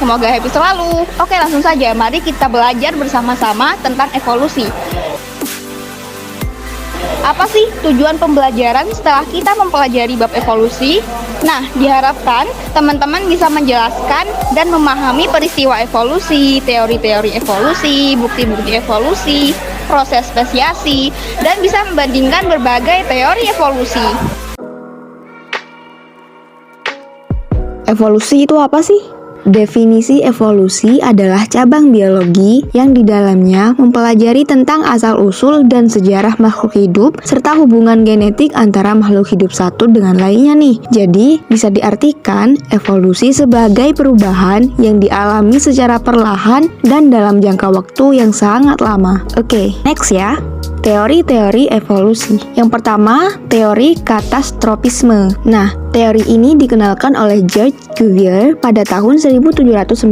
semoga happy selalu. Oke, langsung saja, mari kita belajar bersama-sama tentang evolusi. Apa sih tujuan pembelajaran setelah kita mempelajari bab evolusi? Nah, diharapkan teman-teman bisa menjelaskan dan memahami peristiwa evolusi, teori-teori evolusi, bukti-bukti evolusi, proses spesiasi, dan bisa membandingkan berbagai teori evolusi. Evolusi itu apa sih? Definisi evolusi adalah cabang biologi yang di dalamnya mempelajari tentang asal-usul dan sejarah makhluk hidup serta hubungan genetik antara makhluk hidup satu dengan lainnya nih. Jadi, bisa diartikan evolusi sebagai perubahan yang dialami secara perlahan dan dalam jangka waktu yang sangat lama. Oke, next ya. Teori-teori evolusi. Yang pertama, teori katastropisme. Nah, teori ini dikenalkan oleh George Cuvier pada tahun 1796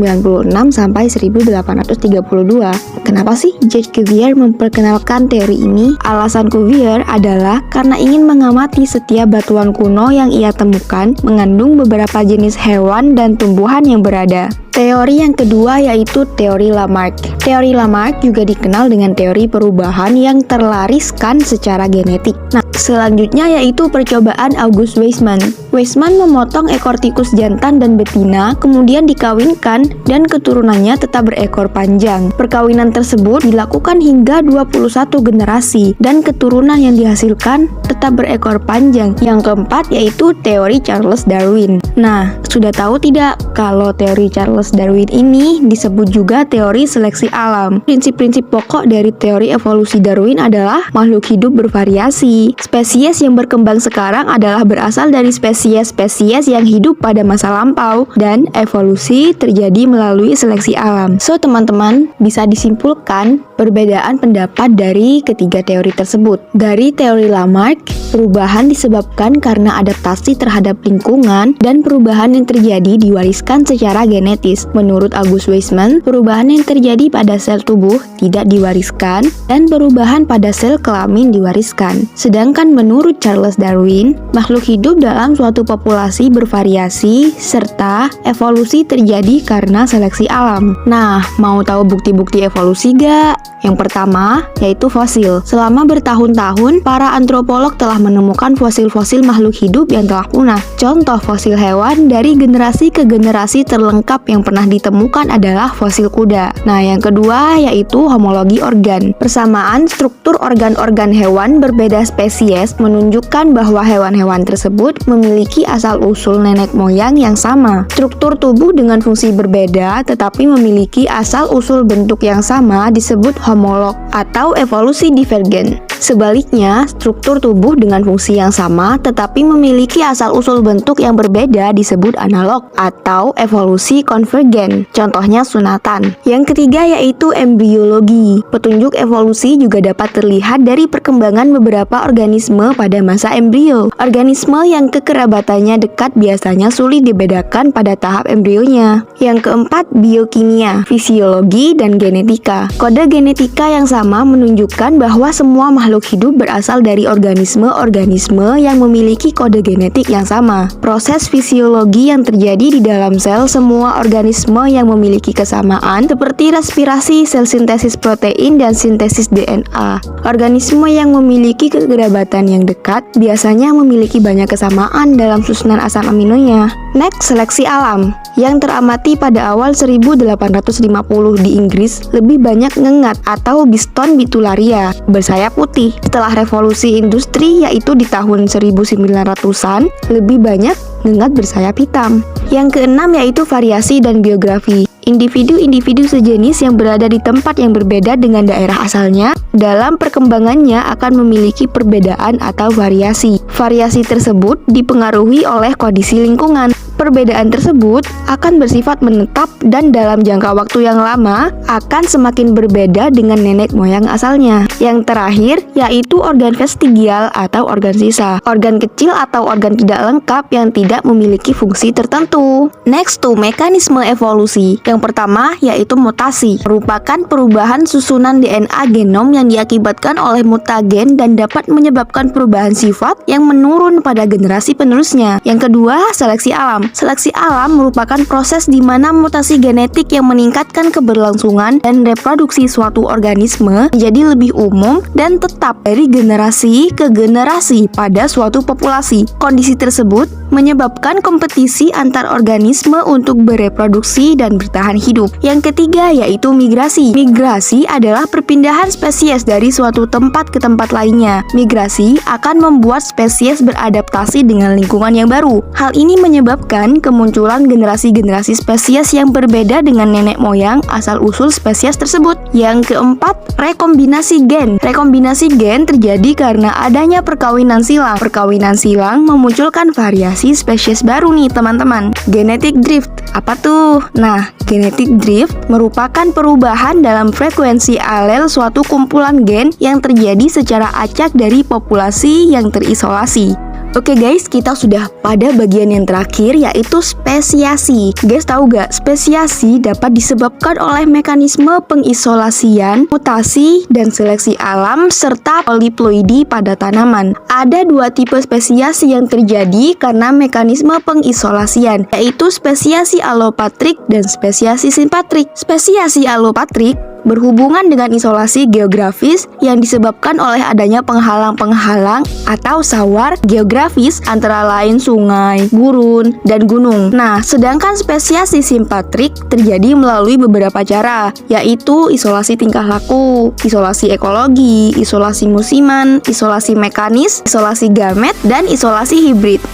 sampai 1832. Kenapa sih George Cuvier memperkenalkan teori ini? Alasan Cuvier adalah karena ingin mengamati setiap batuan kuno yang ia temukan mengandung beberapa jenis hewan dan tumbuhan yang berada. Teori yang kedua yaitu teori Lamarck. Teori Lamarck juga dikenal dengan teori perubahan yang terlariskan secara genetik. Nah, selanjutnya yaitu percobaan August Weismann. Weismann memotong ekor tikus jantan dan betina, kemudian dikawinkan dan keturunannya tetap berekor panjang. Perkawinan tersebut dilakukan hingga 21 generasi dan keturunan yang dihasilkan tetap berekor panjang. Yang keempat yaitu teori Charles Darwin. Nah, sudah tahu tidak kalau teori Charles Darwin ini disebut juga teori seleksi alam. Prinsip-prinsip pokok dari teori evolusi Darwin adalah makhluk hidup bervariasi. Spesies yang berkembang sekarang adalah berasal dari spesies-spesies yang hidup pada masa lampau dan evolusi terjadi melalui seleksi alam. So, teman-teman, bisa disimpulkan perbedaan pendapat dari ketiga teori tersebut. Dari teori Lamarck, perubahan disebabkan karena adaptasi terhadap lingkungan dan perubahan yang terjadi diwariskan secara genetis. Menurut August Weismann, perubahan yang terjadi pada sel tubuh tidak diwariskan dan perubahan pada sel kelamin diwariskan. Sedangkan menurut Charles Darwin, makhluk hidup dalam suatu populasi bervariasi serta evolusi terjadi karena seleksi alam. Nah, mau tahu bukti-bukti evolusi gak? Yang pertama, yaitu fosil. Selama bertahun-tahun, para antropolog telah menemukan fosil-fosil makhluk hidup yang telah punah. Contoh fosil hewan dari generasi ke generasi terlengkap yang pernah ditemukan adalah fosil kuda. Nah, yang kedua yaitu homologi organ. Persamaan struktur organ-organ hewan berbeda spesies menunjukkan bahwa hewan-hewan tersebut memiliki asal-usul nenek moyang yang sama. Struktur tubuh dengan fungsi berbeda tetapi memiliki asal-usul bentuk yang sama disebut homolog atau evolusi divergen. Sebaliknya, struktur tubuh dengan fungsi yang sama tetapi memiliki asal-usul bentuk yang berbeda disebut analog atau evolusi konvergen. Contohnya sunatan. Yang ketiga yaitu embriologi. Petunjuk evolusi juga dapat terlihat dari perkembangan beberapa organisme pada masa embrio. Organisme yang kekerabatannya dekat biasanya sulit dibedakan pada tahap embrionya. Yang keempat, biokimia, fisiologi, dan genetika. Kode genetika yang sama menunjukkan bahwa semua makhluk hidup berasal dari organisme-organisme yang memiliki kode genetik yang sama. Proses fisiologi yang terjadi di dalam sel semua organisme yang memiliki kesamaan seperti respirasi, sel sintesis protein, dan sintesis DNA. Organisme yang memiliki kekerabatan yang dekat biasanya memiliki banyak kesamaan dalam susunan asam aminonya. Next, seleksi alam. Yang teramati pada awal 1850 di Inggris lebih banyak ngengat atau Biston bitularia bersayap putih. Setelah revolusi industri yaitu di tahun 1900-an lebih banyak ngengat bersayap hitam. Yang keenam yaitu variasi dan biografi. Individu-individu sejenis yang berada di tempat yang berbeda dengan daerah asalnya dalam perkembangannya akan memiliki perbedaan atau variasi. Variasi tersebut dipengaruhi oleh kondisi lingkungan. Perbedaan tersebut akan bersifat menetap dan dalam jangka waktu yang lama akan semakin berbeda dengan nenek moyang asalnya. Yang terakhir yaitu organ vestigial atau organ sisa, organ kecil atau organ tidak lengkap yang tidak memiliki fungsi tertentu. Next to mekanisme evolusi. Yang Yang pertama yaitu mutasi, merupakan perubahan susunan DNA genom yang diakibatkan oleh mutagen dan dapat menyebabkan perubahan sifat yang menurun pada generasi penerusnya. Yang kedua, seleksi alam. Seleksi alam merupakan proses di mana mutasi genetik yang meningkatkan keberlangsungan dan reproduksi suatu organisme menjadi lebih umum dan tetap dari generasi ke generasi pada suatu populasi. Kondisi tersebut menyebabkan kompetisi antar organisme untuk bereproduksi dan bertahan hidup. Yang ketiga yaitu migrasi. Migrasi adalah perpindahan spesies dari suatu tempat ke tempat lainnya. Migrasi akan membuat spesies beradaptasi dengan lingkungan yang baru. Hal ini menyebabkan kemunculan generasi-generasi spesies yang berbeda dengan nenek moyang asal-usul spesies tersebut. Yang keempat, rekombinasi gen. Rekombinasi gen terjadi karena adanya perkawinan silang. Perkawinan silang memunculkan variasi spesies baru nih teman-teman. Genetic drift, apa tuh? Nah, genetic drift merupakan perubahan dalam frekuensi alel suatu kumpulan gen yang terjadi secara acak dari populasi yang terisolasi. Oke guys, kita sudah pada bagian yang terakhir yaitu spesiasi. Guys tahu gak, spesiasi dapat disebabkan oleh mekanisme pengisolasian, mutasi, dan seleksi alam serta poliploidi pada tanaman. Ada dua tipe spesiasi yang terjadi karena mekanisme pengisolasian, yaitu spesiasi alopatrik dan spesiasi simpatrik. Spesiasi alopatrik berhubungan dengan isolasi geografis yang disebabkan oleh adanya penghalang-penghalang atau sawar geografis antara lain sungai, gurun, dan gunung. Nah, sedangkan spesiasi simpatrik terjadi melalui beberapa cara, yaitu isolasi tingkah laku, isolasi ekologi, isolasi musiman, isolasi mekanis, isolasi gamet, dan isolasi hibrid.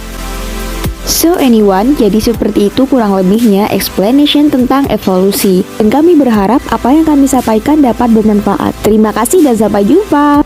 So anyone, jadi seperti itu kurang lebihnya explanation tentang evolusi. Dan kami berharap apa yang kami sampaikan dapat bermanfaat. Terima kasih dan sampai jumpa.